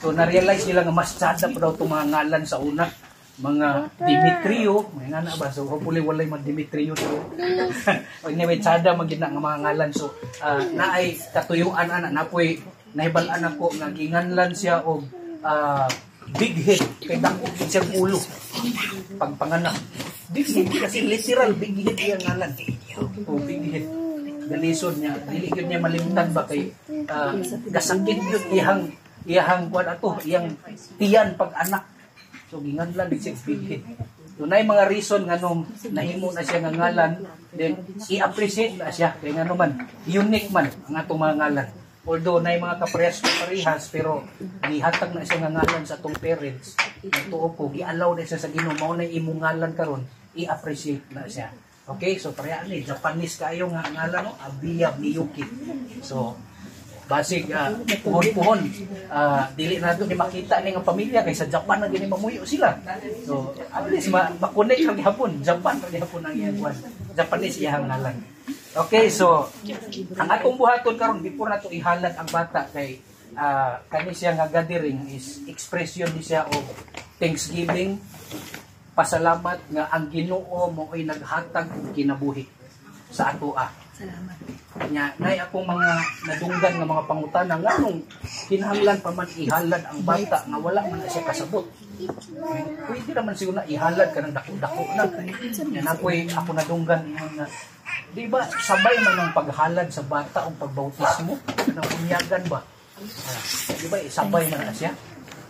So na-realize nila nga mas tsada pa daw itong mga ngalan sa una. Mga Dimitrio, may nga na ba? So hopefully walay mga Dimitrio. So, anyway, tsada magina nga mga ngalan. So naay katuyuan ana, napoy nahibalaan ako nga ginganlan siya og big head kay dako siyang ulo pagpanganak. Big head kasi literal big head yung ngalan. O big head. Galisod niya, dili gyud niya malimtan ba kay gasakit yun iyang kuan ato, iyang tiyan pag anak. So ginganlan ni siya big head. So nay mga reason nga nung nahimo na siya nga ngalan, then i-appreciate na siya kay ngano man unique man ang atong mga ngalan. Although nay mga kaparehas pero gihatag na siya nga ngalan sa atong parents. Tuo po gi-allow na siya sa Ginoo mao na imong ngalan karon, i-appreciate na siya. Okay, so pareha ni Japanese kayo nga ngalan no, Abiya Miyuki. So basig puhon-puhon dili na ito ni makita ni nga pamilya kay sa Japan na gini mamuyo sila. So at least makonek lang gihapon, Japan ra gihapon ang iyang kwan. Japanese iyang ngalan. Okay, so ang atong buhaton karon before nato ihalad ang bata kay kani siya nga gathering is expression ni siya of thanksgiving, pasalamat nga ang Ginoo mo ay naghatag og kinabuhi sa atoa. Salamat. Nya nay akong mga nadunggan nga mga pangutana nganong kinahanglan pa man ihalad ang bata nga wala man na siya kasabot. Pwede naman siguro na ihalad ka ng dako-dako na. Yan ako nadunggan nga di ba sabay man ang paghalad sa bata o pagbautismo ng bunyagan ba? Di ba sabay man na siya?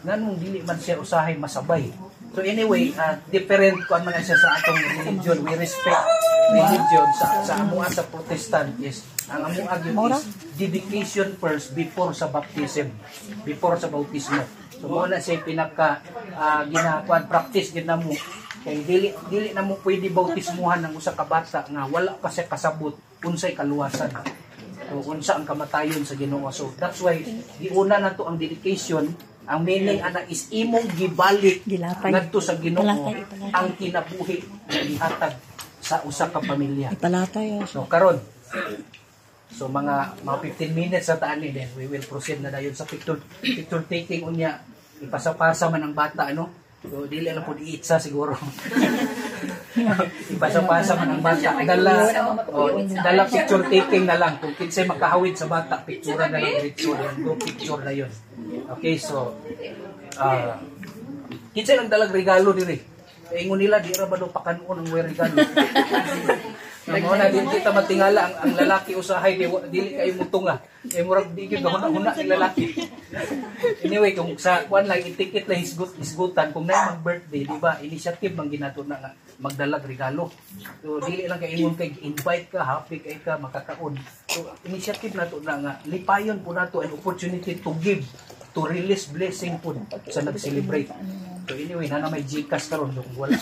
Nganong dili man siya usahay masabay. So anyway, different kuan man siya sa atong religion. We respect religion sa amuha sa Protestant is ang amuha gyud is dedication first before sa baptism, before sa bautismo. So mo na siya pinaka ginakuan practice gid namo kay dili na mo pwede bautismuhan ng usa ka bata nga wala pa siya kasabot unsay kaluwasan. So unsa ang kamatayon sa Ginoo. So that's why giuna nato ang dedication. Ang meaning ana is imong gibalik ngadto sa Ginoo ang kinabuhi nga gihatag sa usa ka pamilya. So karon mga 15 minutes sa taan ni then we will proceed na dayon sa picture taking unya ipasa-pasa man ang bata ano. So dili lang pud iitsa siguro. Ipasa-pasa man ang bata dala picture taking na lang kung kinsay makahawid sa bata picture na lang picture na yon. Okay, so kinsay lang dalag regalo diri. Ingon nila di ra ba do pakanon ang regalo. Mo na din kita matingala ang lalaki usahay dili kay mutunga. Kay murag di gyud huna ang lalaki. Anyway, kung sa kuan lang itikit lang hisgutan kung nay mag birthday, di ba? Initiative man ginato na nga magdalag regalo. So dili lang kay ingon kay invite ka, happy kay ka makakaon. So initiative nato na nga lipayon po nato an opportunity to give, to release blessing po sa nag-celebrate. So anyway, na may GCash karon so wala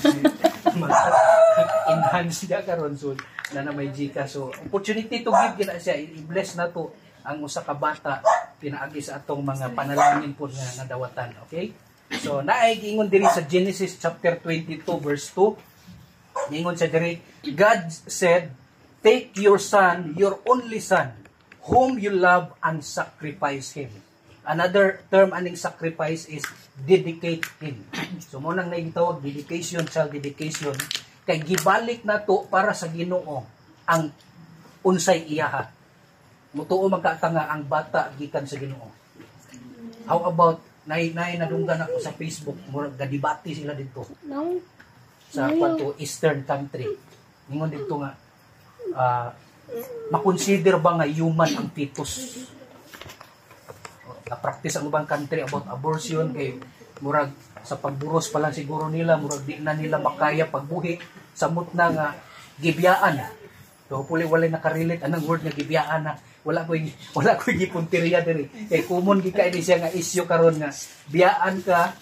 enhance siya karon so na may GCash. So opportunity to give gina siya, i-bless nato ang usa ka bata pinaagi sa atong mga panalangin po nga nadawatan. Okay? So naay giingon diri sa Genesis chapter 22 verse 2. Giingon sa diri, God said, "Take your son, your only son, whom you love, and sacrifice him." Another term aning sacrifice is dedicate him. So mo nang naitawag dedication, child dedication kay gibalik nato para sa Ginoo ang unsay iyaha. Mutuo magkatanga ang bata gikan sa Ginoo. How about nay nadunggan ako sa Facebook murag gadibati sila dito. Sa kwanto Eastern country. Ingon dito nga makonsider ba nga human ang fetus? Na-practice ang ubang country about abortion kay murag sa pagburos pa lang siguro nila murag di na nila makaya pagbuhi samot na nga gibiyaan. So hopefully wala nakarelate anang word nga gibiyaan na wala ko gipunteriya diri kay common gikay ni siya nga issue karon nga biyaan ka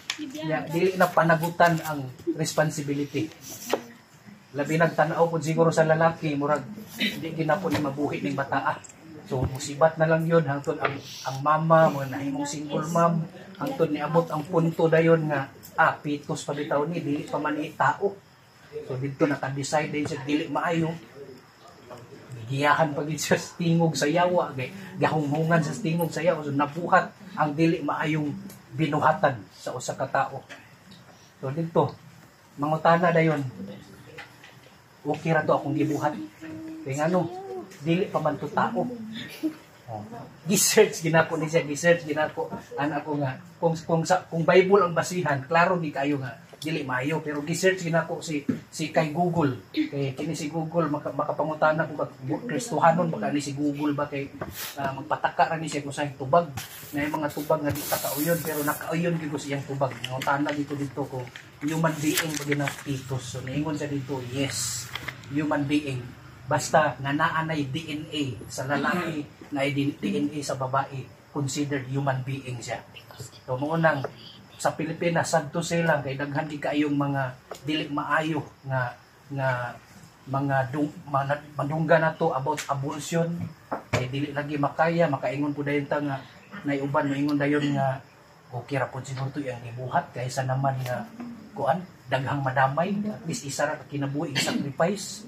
ya, dili na panagutan ang responsibility. Labi nagtanaw po siguro sa lalaki murag di ginapon ni mabuhi ning bataa. So musibat na lang yun hangtod ang mama mo nahimong single mom hangtod niabot ang punto dayon nga pitos pa bitaw ni dili pa man tao. So didto naka-decide din siya dili maayo. Giyahan pagid siya sa tingog sa yawa gahunghungan sa tingog sa yawa so nabuhat ang dili maayong binuhatan sa usa ka tawo. So dito, mangutana dayon. Okay ra to akong gibuhat. Kay ngano, dili pa man to tao. Oh. Gi-search ginako ni siya, gi-search ginako ana ko nga kung Bible ang basihan, klaro di kayo nga dili maayo, pero gi-search ginako si kay Google. Kay kini si Google makapangutana kung Kristohanon baka ni si Google ba kay magpataka ra ni siya kung sa tubag. Na mga tubag nga di kakauyon pero nakauyon gyud siyang tubag. Ngutana dito kung human being ba ginapitos. So niingon siya dito, yes, human being. Basta nga naanay DNA sa lalaki, na DNA sa babae, considered human being siya. So muunang sa Pilipinas sadto sila kay daghan di kaayong mga dili maayo nga mga madungga na to about abortion, kay dili lagi makaingon po dayon ta nga naiuban moingon dayon nga okay ra pud siguro to yang ibuhat kaysa naman nga kuan daghang madamay, at least isa ra ka kinabuhi sacrifice.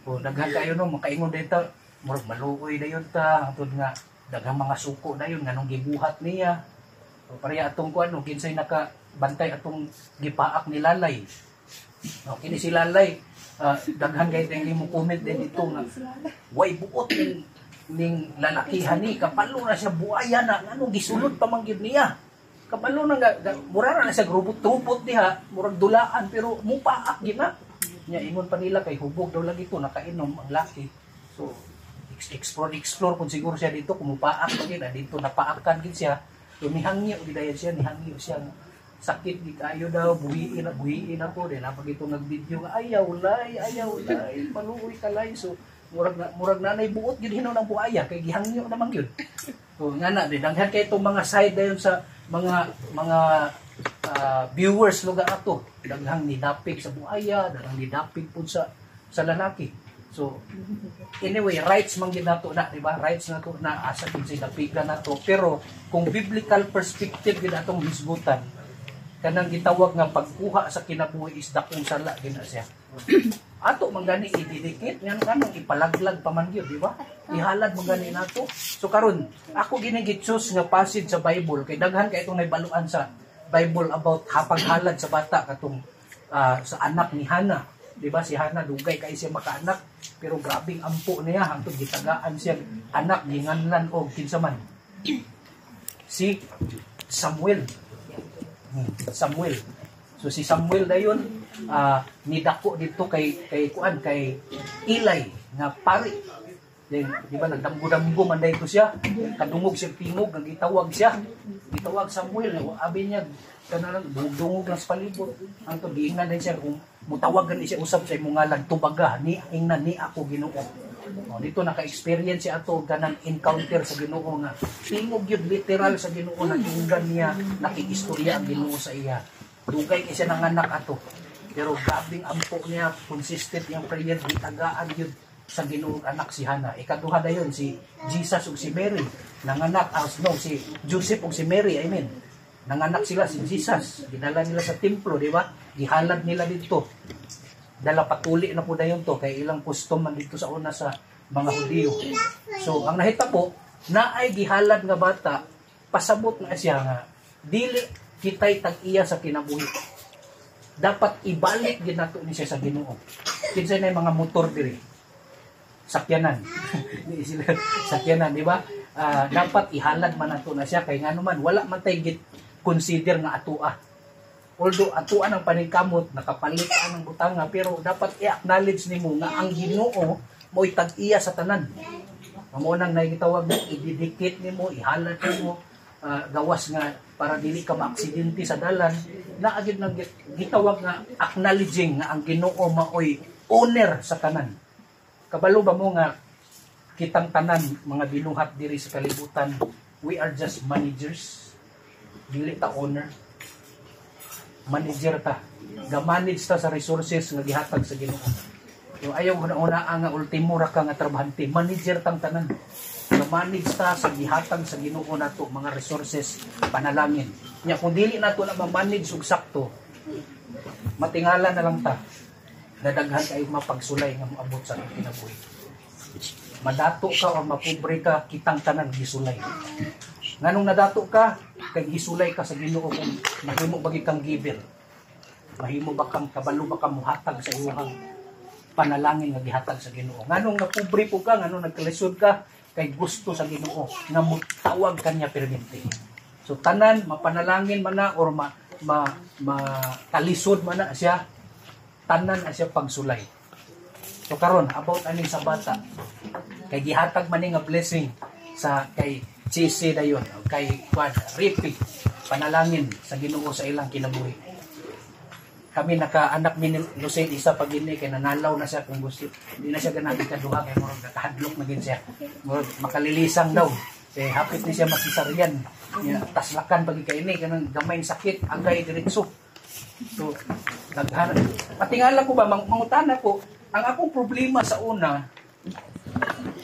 O daghan kayo no makaingon dito murag maluoy dayon ta hangtod nga daghang mga suko dayon nganong gibuhat niya. So pareha atong kuan no kinsay nakabantay atong gipaak ni Lalay. No kini si Lalay daghan kay tayong mo comment din dito nga way buot ning lalakihan ni kapalo na siya buaya na nganong gisulod pa man gyud niya. Kapalo na mura na siya grubot-trubot diha murag dulaan pero mupaak gyud na. Nya ingon pa nila kay hubog daw lagi to nakainom ang laki. So explore kung siguro siya dito kumupaak pa gid dito napaakan gid siya. So nihangyo gidayon siya siya sakit di kayo daw buhiin ako din napag ito nagvideo nga ayaw lay paluoy kalay. So murag nanay buot gid hinaw ng buaya kay gihangyo naman gyud. So ngana di daghan kay itong mga side dayon sa mga viewers lugar ato daghang nidapig sa buaya, daghang nidapig pud sa lalaki. So anyway, rights man gid nato na, di ba? Rights nato na asa gid sa dapigan nato. Pero kung biblical perspective gid atong hisgutan, kanang gitawag nga pagkuha sa kinabuhi is dakong sala gid na siya. Ato man gani ididikit ngan kanang ipalaglag pa man gyud, di ba? Ihalad man gani nato. So karon ako ginigit-choose nga passage sa Bible kay daghan kay itong naibaluan sa Bible about hapaghalad sa bata katong sa anak ni Hana. Di ba si Hana dugay kay siya makaanak pero grabing ampo niya hangtod gitagaan siya anak ginganlan og kinsa man. Si Samuel. So si Samuel dayon nidako dito kay Eli nga pari. Di ba nagdamgo-damgo man dayto siya, kadungog siya tingog, nagitawag siya. Gitawag Samuel, abi niya kanang dungog lang sa palibot. Angto giingnan din siya kung mutawagan siya usab sa imong ngalan tubaga ni ingnan ni ako Ginoo. Dito naka-experience siya ato ganang encounter sa Ginoo nga tingog gyud literal sa Ginoo na giingnan niya nakikistorya ang Ginoo sa iya. Dugay kay siya nanganak ato. Pero grabing ampo niya, consistent yung prayer, gitagaan gyud sa Ginoong anak si Hana. Ikaduha dayon si Jesus ug si Mary. Nanganak si Joseph ug si Mary, I mean. Nanganak sila si Jesus. Ginala nila sa templo, di ba? Gihalad nila dito. Dala patuli na po dayon to kay ilang custom man dito sa una sa mga Hudiyo. So, ang nahitabo naay gihalad nga bata, pasabot na siya nga dili kitay tag-iya sa kinabuhi. Dapat ibalik gid nato ni siya sa Ginoo. Kinsa na mga motor diri sakyanan. Sakyanan, di ba? Dapat ihalad man nato na siya kay ngano man wala man tay git consider nga atua. Although atuan ang paningkamot nakapalit ang butanga pero dapat i-acknowledge nimo nga ang Ginoo mo'y tag-iya sa tanan. Mao nang nagitawag na ididikit nimo, ihalad nimo gawas nga para dili ka maaksidente sa dalan na agid nang gitawag nga acknowledging nga ang Ginoo maoy owner sa tanan. Kabalo ba mo nga kitang tanan mga binuhat diri sa kalibutan, we are just managers, dili ta owner. Manager ta, ga-manage ta sa resources nga gihatag sa Ginoo. Yung ayaw una nga ultimo ra ka nga trabahante, manager tang tanan. Ga-manage ta sa gihatag sa Ginoo nato mga resources, panalangin. Nya kung dili nato na ma-manage og sakto, matingala na lang ta. Nadaghan kay mapagsulay nga moabot sa kinabuhi. Madato ka o mapobre ka, kitang tanan gisulay. Nganong nadato ka, kay gisulay ka sa Ginoo kung mahimo ba gid kang giver. Mahimo ba kang kabalo ba ka muhatag sa imong panalangin nga gihatag sa Ginoo. Nganong napobre po ka, nganong nagkalisod ka kay gusto sa Ginoo nga mutawag kanya permente. So tanan mapanalangin man na or kalisod man na siya, tanan na siya pagsulay. So karon about aning sa bata, kay gihatag man ni nga blessing sa kay Chisi dayon, kay Juan Ripi, panalangin sa Ginoo sa ilang kinabuhi. Kami naka-anak ni Lucille isa pag ini kay nanalaw na siya kung gusto. Hindi na siya ganang ikaduha kay murag nakahadlok na gid siya. Murag makalilisang daw. Kay hapit ni siya masisaryan. Taslakan pag kay ini kanang gamay sakit agay diretso. So naghanap. Patingala ko ba mangutana ko, ang akong problema sa una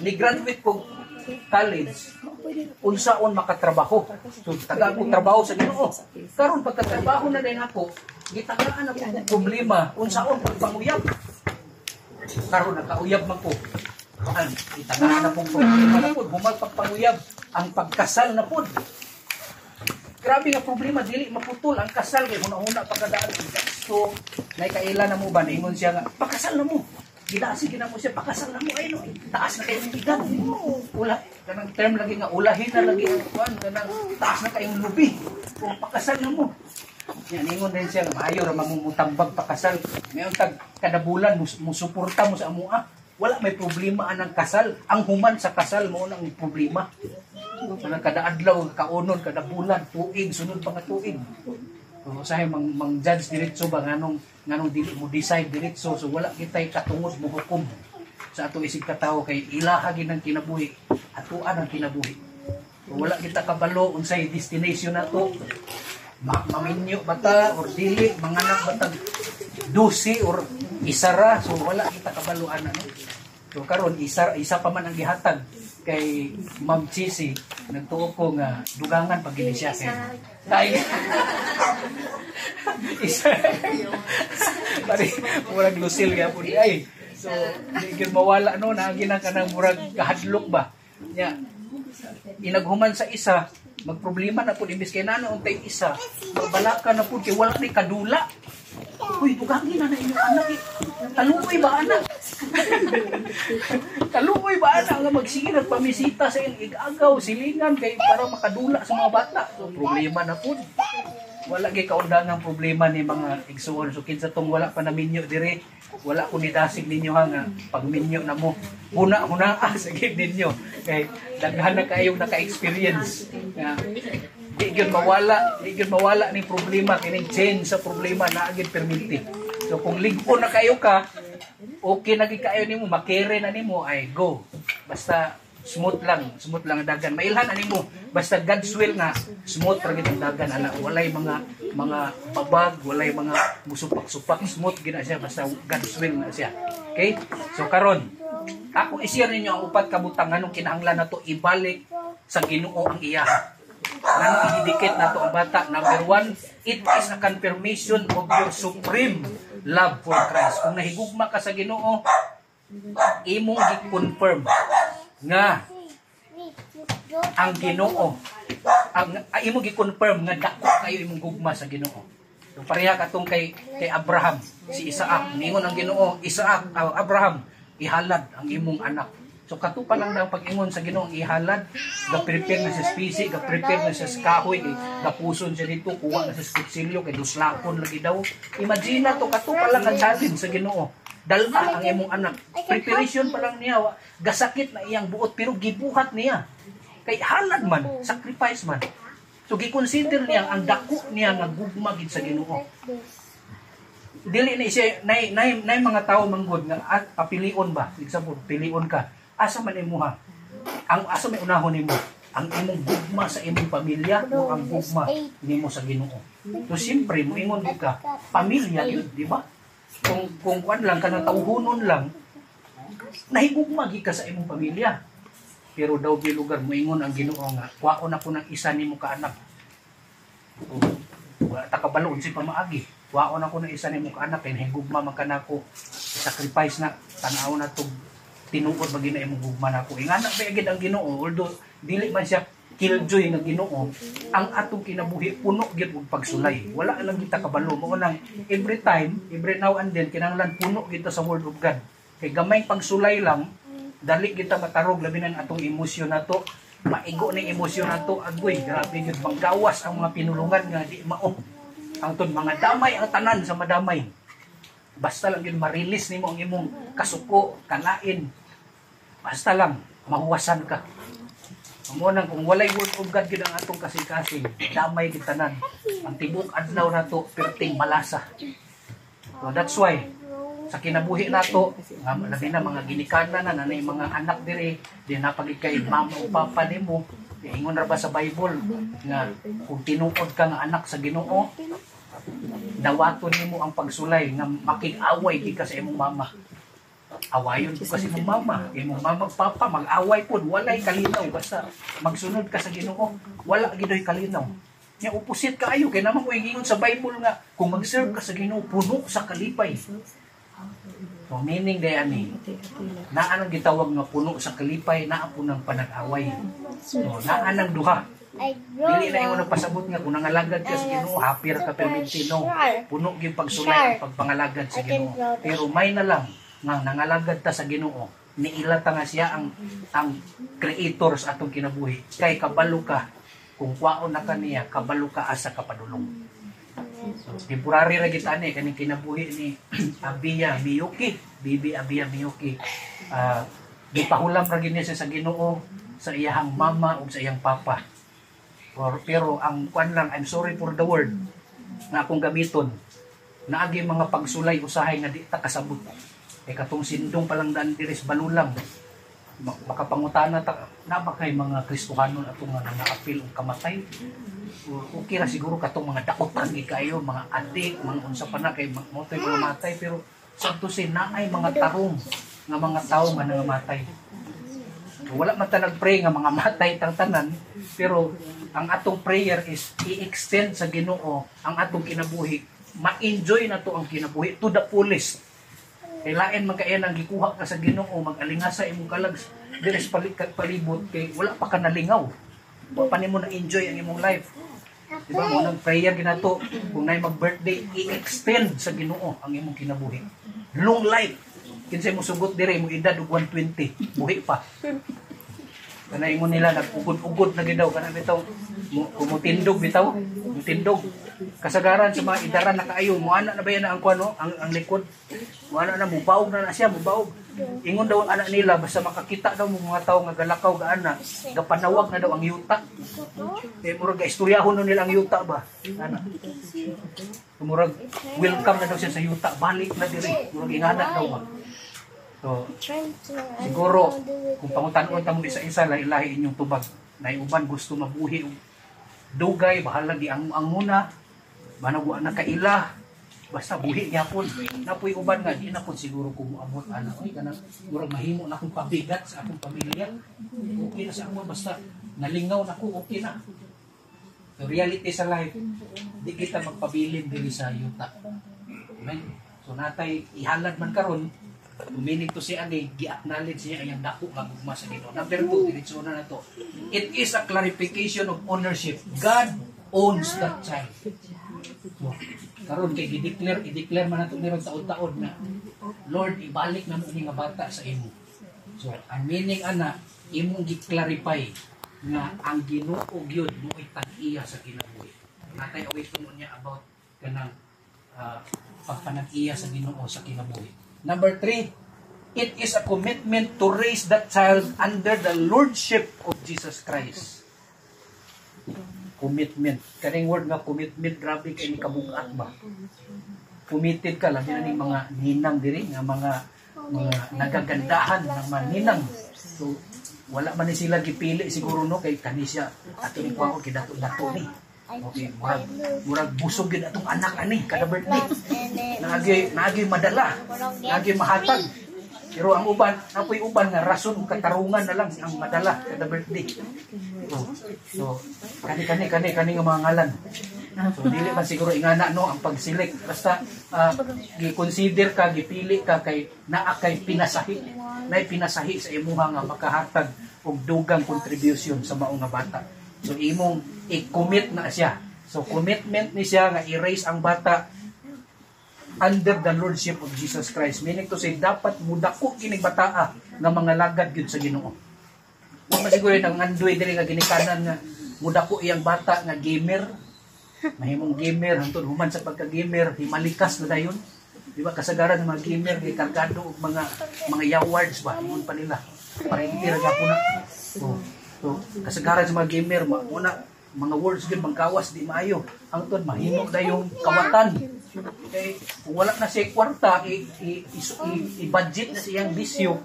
ni graduate ko college, unsaon makatrabaho. So, taga ko trabaho sa Ginoo. Karon pagkatrabaho na din ako, gitagaan ako ng problema, unsaon pagpanguyab. Karon nakauyab man ko. Gitagaan na pong problema na po, humal pagpanguyab, ang pagkasal na po. Grabe nga problema, dili maputol ang kasal kay una-una pagkadaan ng gasto. Nay kaila na mo ba ningon siya nga, pakasal na mo. Gidasi gina mo siya, pakasal na mo ay no. Taas na kayong bigat. Ula, kanang term lagi nga ulahin na lagi ang kuan, kanang taas na kayong lubi. Kung pakasal na mo. Yan ingon din siya, maayo ra mamumutambag pakasal. Mayon tag kada bulan musuporta mo sa amua. Wala may problema anang kasal. Ang human sa kasal mo nang problema. Kanang kada adlaw, kaunon, kada bulan, tuig, sunod pa nga tuig. So, usahay mang-judge diretso ba nganong dili mo decide diretso, so wala kitay katungod mo hukom sa ato isig katawo kay ilaha gid ang kinabuhi, atuan ang kinabuhi. So, wala kita kabalo unsay destination nato. Maminyo bata or dili manganak batag 12 or isara, so wala kita kabaluan ano. So karon isa pa man ang gihatag kay Ma'am Chisi, nagtuo ko nga dugangan pag gini siya kay isa pare murag Lucille ya pud ay so di gyud mawala no na ginang kanang murag kahadlok ba nya inaghuman sa isa magproblema na pud imbis kay nano untay isa magbalaka na pud kay wala ni kadula. Uy, dugangin na inyong anak eh. Kaluoy ba anak? Kaluoy ba anak nga magsige nagpamisita sa igagaw, silingan kay para makadula sa mga bata. So problema na pud. Wala gyud kaundangang problema ni mga igsuon. So kinsa tong wala pa na minyo dire, wala ko nidasig ninyo nga pag minyo na mo. Huna sa gid ninyo. Kay daghan na kayong naka-experience. Di gyud mawala ni problema kining change sa problema na agid perminti. So kung lig-on na kayo ka, okay na gid kayo nimo, makere na nimo ay go. Basta smooth lang ang dagan. Mailhan ani mo. Basta God's will nga smooth ra gid ang dagan ana. Walay mga babag, walay mga musupak-supak, smooth gid na siya basta God's will na siya. Okay? So karon ako i-share ninyo ang upat ka butang nganong kinahanglan nato ibalik sa Ginoo ang iya. Nang ididikit nato ang bata. Number 1, it is a confirmation of your supreme love for Christ. Kung nahigugma ka sa Ginoo, imong gi-confirm nga ang Ginoo imong gi-confirm nga dako kayo imong gugma sa Ginoo. So pareha katong kay Abraham, si Isaac, ningon ang Ginoo, Abraham, ihalad ang imong anak. So kato pa lang daw pag-ingon sa Ginoo ihalad, ga-prepare na sa spisi, ga-prepare na sa kahoy, gapuson siya dito, kuha na sa kutsilyo, kay duslakon lagi daw. Imagine to, kato pa lang ang challenge sa Ginoo. Dalma ang imong anak. Preparation pa lang niya, gasakit na iyang buot, pero gibuhat niya. Kay halad man, sacrifice man. So gi-consider niya ang dako niya nga gugma gid sa Ginoo. Dili na siya nay mga tawo manggod nga papilion ba? Example, pilion ka. Asa man imuha? Ang asa may unahon nimo? Ang imong gugma sa imong pamilya o ang gugma nimo sa Ginoo. So siyempre mo ingon ka, pamilya yun, di ba? Kung kuan lang kana tawhonon lang, nahigugma gi ka sa imong pamilya. Pero daw bilugar mo ingon ang Ginoo nga, kuhaon ako ng isa nimo ka anak. Wala ta kabalo si pamaagi. Kuhaon ako ng isa nimo ka anak kay nahigugma man kanako. Sacrifice na tanaw na to tinuod ba gina imong gugma nako. Ingana ba gid ang Ginoo although dili man siya killjoy nga Ginoo, ang atong kinabuhi puno gyud og pagsulay. Wala lang kita kabalo mo nang every time, every now and then kinahanglan puno kita sa word of God. Kay gamay pagsulay lang, dali kita matarog labi na atong emosyon nato. Maigo na emosyon nato, agoy, grabe gyud manggawas ang mga pinulungan nga di mao. Angtod mga damay ang tanan sa madamay. Basta lang yun ma-release nimo ang imong kasuko, kalain. Basta lang mahuwasan ka. Amo nang kung walay word of God gid ang atong kasing-kasing, damay gid tanan. Ang tibok adlaw nato perting malasa. So that's why sa kinabuhi nato, nga labi na mga ginikanan na nanay mga anak diri, di napagid kay mama o papa nimo. Ingon ra ba sa Bible nga kung tinuod ka nga anak sa Ginoo, dawaton nimo ang pagsulay nga makig-away di ka sa imong mama. Awayon ko kasi imong mama, imong mama papa mag-away pod, walay kalinaw basta magsunod ka sa Ginoo, wala gidoy kalinaw. Nya opposite kaayo kay namang ingon sa Bible nga kung mag-serve ka sa Ginoo puno sa kalipay. So meaning day ani, naa nang gitawag nga puno sa kalipay, naa po ng panag-away. So naa nang duha. Dili na yung nagpasabot nga kung nangalagad ka sa Ginoo, hapir ka permentino, puno gyud pagsulay ang pagpangalagad sa Ginoo. Pero may na lang nga nangalagad ta sa Ginoo, niilata nga siya ang creator sa atong kinabuhi. Kay kabalo ka kung kwaon na kaniya, kabalo ka asa kapadulong. So, temporary ra gid ani kaning kinabuhi ni Abia Miyuki, Bibi Abia Miyuki. Gipahulam ra gid niya sa Ginoo sa iyang mama ug sa iyang papa. Pero ang kwan lang, I'm sorry for the word na akong gamiton. Naagi mga pagsulay usahay nga di ta kasabot. Kay katong sindong palang daan diri sa balulang. Makapangutana ta na ba kay mga Kristohanon atong nga nang-apil og kamatay. Okay ra siguro katong mga daotan gi kayo, mga adik, mga unsa pa na kay motoy mga matay, pero sakto si naay mga tarong nga mga tawo nga nangamatay. Wala man ta nag-pray nga mga matay tang tanan, pero ang atong prayer is i-extend sa Ginoo ang atong kinabuhi. Ma-enjoy na to ang kinabuhi to the fullest. Kailain man kaya nang gikuha ka sa Ginoo, mag-alingasa imong kalag diri sa palibot kay wala pa ka nalingaw. Wa pa nimo na enjoy ang imong life. Diba mo nang prayer ginato kung nay mag-birthday, i-extend sa Ginoo ang imong kinabuhi. Long life. Kinsay mo sugot dire mo edad og 120, buhi pa. Kanay mo nila nagugod-ugod na gidaw kana bitaw kumutindog bitaw, mutindog. Kasagaran sa mga idaran na kaayo, mo ana na ba yan ang kuano, ang likod. Mo ana na mubaog na siya, mubaog. Ingon daw ang anak nila basta makakita daw mga tawo nga galakaw ga ana, gapanawag na daw ang yuta. Kay murag istoryahon nila ang yuta ba. Ana. Murag welcome na daw siya sa yuta, balik na diri. Murag ingana daw ba. So, siguro, kung pangutan-on tamo isa-isa, lahi-lahi inyong tubag. Na uban gusto mabuhi dugay, bahala di ang muna, managwa na kaila, basta buhi niya po. Napoy uban nga, di na po siguro kumuabot. Oy, kanang, murag mahimo na akong pabigat sa akong pamilya. Okay na sa ako, basta nalingaw na ko, okay na. The reality sa life, di kita magpabilin diri sa yuta. Amen? So, natay, ihalad man karon meaning to say ani gi-acknowledge niya ang dako nga gugma sa Ginoo. Number 2, diretso na nato. It is a clarification of ownership. God owns that child. So, karon kay i-declare man nato meron taon-taon na Lord, ibalik na mo ni nga bata sa imo. So, ang meaning ana imong gi-clarify nga ang Ginoo gyud mo'y tag-iya sa kinabuhi. Natay away tuno niya about kanang pagpanag-iya sa Ginoo sa kinabuhi. Number 3, it is a commitment to raise that child under the lordship of Jesus Christ. Commitment. Kaning word nga commitment, grabe kay ni kabugat ba? Committed ka lang din mga ninang diri nga mga nagagandahan ng mga ninang. So wala man ni sila gipili siguro no kay kani siya ato ni kuha ko kidato-dato ni. Okay, murag busog yun atong anak ani kada birthday. Nagi madala, nagi mahatag. Pero ang uban, napoy uban nga rason ug katarungan na lang ang madala kada birthday. So kani nga mga ngalan. So dili man siguro ingana no ang pag-select, basta gi-consider ka, gipili ka kay naa kay pinasahi. Nay pinasahi sa imuha nga makahatag og dugang contribution sa maong nga bata. So imong i-commit na siya. So commitment ni siya nga i-raise ang bata under the lordship of Jesus Christ. Meaning to say, dapat mudako kining bataa nga mga lagad gyud sa Ginoo. Wa masiguro nang andoy diri nga ginikanan nga mudako iyang bata nga gamer. Mahimong gamer hangtod human sa pagka-gamer, himalikas na dayon. Di ba kasagaran ng mga gamer kay kargado og mga yawards ba ingon pa nila. Para hindi ra gyapon na. So kasagaran sa mga gamer muna mga words gyud magkawas di maayo. Hangtod mahimo dayong kawatan. Okay, kung wala na siya kwarta, i-budget na siyang bisyo,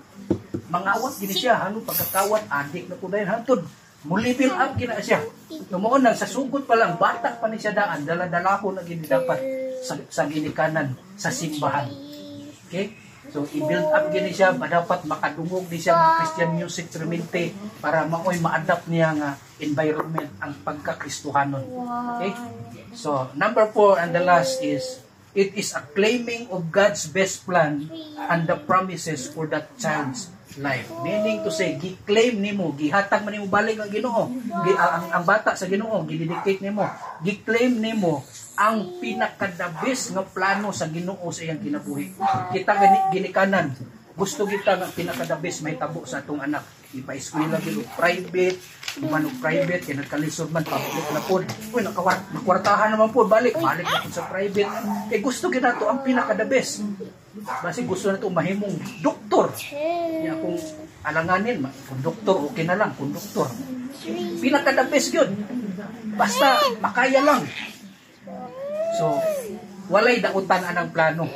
mangawat gini siya, ano pagkakawat, adik na po dahil hantod, muli-fill up gina siya. Tumuon lang, sa sugod pa lang, bata pa ni siya daan, dala-dala ko na gini dapat sa ginikanan, sa simbahan. Okay? So, i-build up gini siya, dapat makadungog ni siya ng Christian music tremente para maoy ma-adapt niya nga environment ang pagkakristuhanon. Okay? So, number 4 and the last is, it is a claiming of God's best plan and the promises for that child's life. Meaning to say, gi-claim nimo, gihatag man nimo balik ang Ginoo. Ang bata sa Ginoo, gi-dedicate nimo, gi-claim nimo ang pinakadabis nga plano sa Ginoo sa iyang kinabuhi. Kita ginikanan, gusto kita nga pinakadabis may tabo sa atong anak. Ipa-eskwela gyud private, manong private, kaya nagkalisod man, public na po. Uy, nakwartahan naman po, balik na po sa private. Kaya gusto kita to ang pinakadabis. Basi gusto na to mahimong doktor. Kaya kung alanganin, kung doktor, okay na lang, kung doktor. Pinakadabis yun. Basta, makaya lang. So, walay dautan anang plano.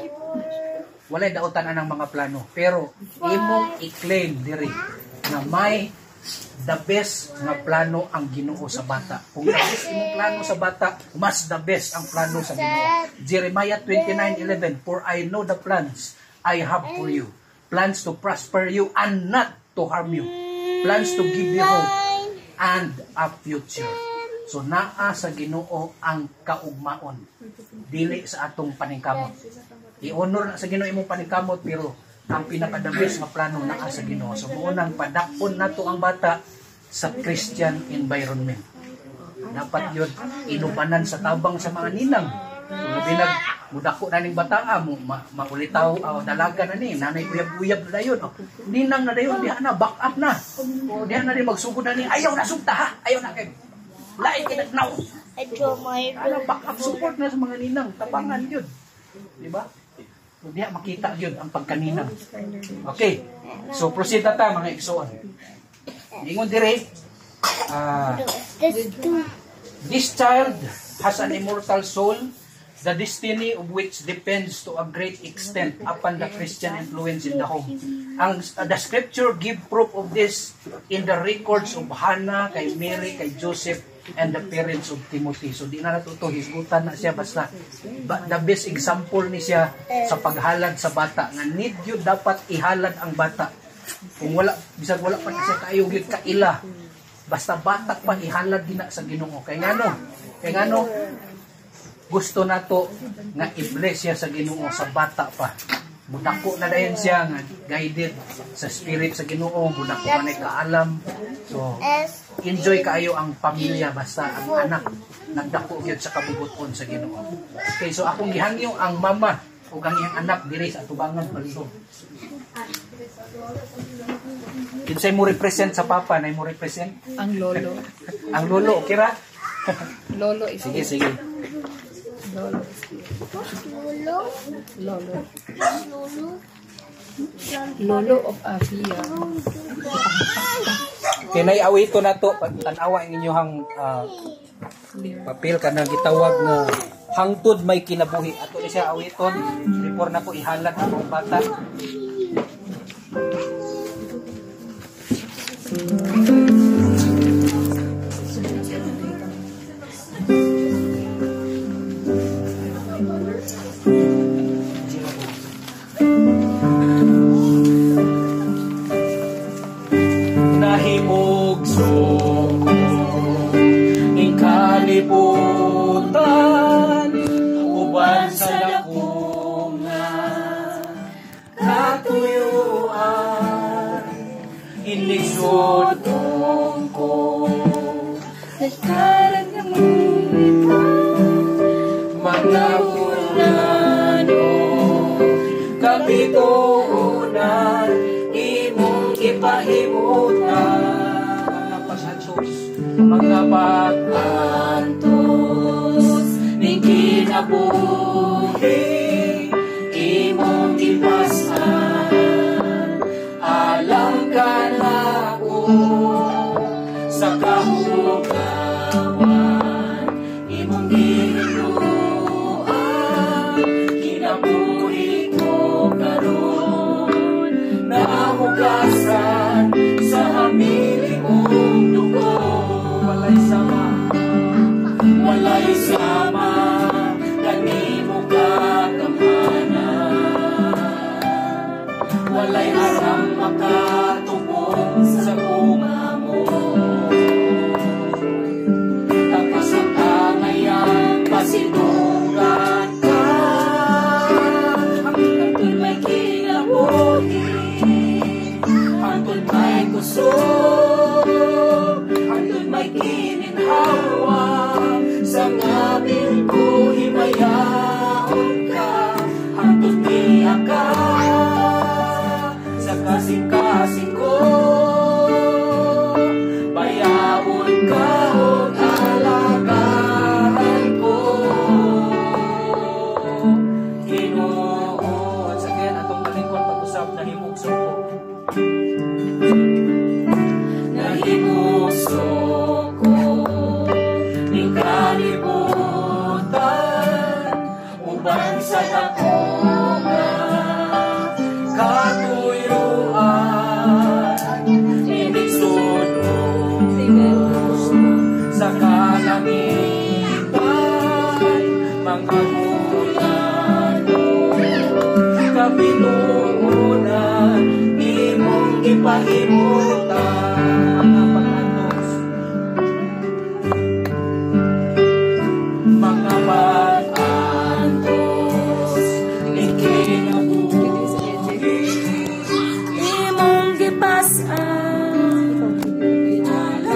Walay dautan anang mga plano. Pero, imong i-claim diri na may the best nga plano ang Ginoo sa bata. Kung the best imong plano sa bata, mas the best ang plano sa Ginoo. Jeremiah 29:11, for I know the plans I have for you. Plans to prosper you and not to harm you. Plans to give you hope and a future. So naa sa Ginoo ang kaugmaon. Dili sa atong paningkamot. I-honor na sa Ginoo imong paningkamot, pero ang pinakadabis nga plano naa sa Ginoo. So munang padakpon nato ang bata sa Christian environment. Dapat yun inubanan sa tabang sa mga ninang. Kung binag mudako na ning bataa mo maulitaw dalaga na ni nanay uyab-uyab na dayon. Ninang na dayon diha na back up na. O diha na rin magsugod na ni ayaw na sugta ha. Ayaw na kay lain kinagnaw. Ano back up support na sa mga ninang, tabangan yun. Di ba? Hindi makita yun ang pagkaninang. Okay. So, proceed na ta, mga igsoon. Ingon dire, this child has an immortal soul, the destiny of which depends to a great extent upon the Christian influence in the home. The scripture give proof of this in the records of Hannah, kay Mary, kay Joseph, and the parents of Timothy. So di na natuto, hisgutan na siya, basta the best example ni siya sa paghalad sa bata nga need yun dapat ihalad ang bata. Kung wala, bisag wala pa siya kaayog yun kaila, basta bata pa ihalad din na sa Ginoo. Kaya ngano gusto nato nga i-bless siya sa Ginoo sa bata pa. Budako na dayon siya nga guided sa spirit sa Ginoo, budako man ay kaalam. So enjoy kaayo ang pamilya, basta ang anak nagdako gyud sa kabubuton sa Ginoo. Okay, so akong gihangyo ang mama ug ang iyang anak diri sa atubangan palihog. Kinsay mo represent sa papa, nay mo represent? Ang lolo. Ang lolo, okay ra? Lolo is Sige. Lolo. Lolo of Avia. Kinay awito na to, tan-awa ang inyong papel kanang gitawag nga hangtod may kinabuhi. Ato ni siya awiton, before na ko ihalad ang bata. inisudong ko. Nagkalat ng Mga ulano, kapituunan, imong ipahimutan. Mga pasantos, mga pag-antos, ning kinabuhi, imong ipasan. Alam ka na ako sa kahugawan, imong ginuan, kinabuhi ko karon, nahugasan sa hamili mong dugo. Walay sama, walay sama, kanimo kagamhanan. Walay aram makatubong sa bunga mo. Tapos ang tangayan, pasinungan ka. Hangtod may kinabuhi, hangtod may kusog, hangtod may kininhawa. Sa ngabil ko himayaon ka, hangtod niya ka. Sa kasing-kasing ko, bayawon ka o alagaan ko. Hinuon. Sa kaya atong malingkon pag-usap, nahimugso ko. Nahimugso ko, ning kalibutan, ubang sa takungan, katuyuan, inisudong sa kalangitan, mga ulano, kapituunan, imong ipahimutan.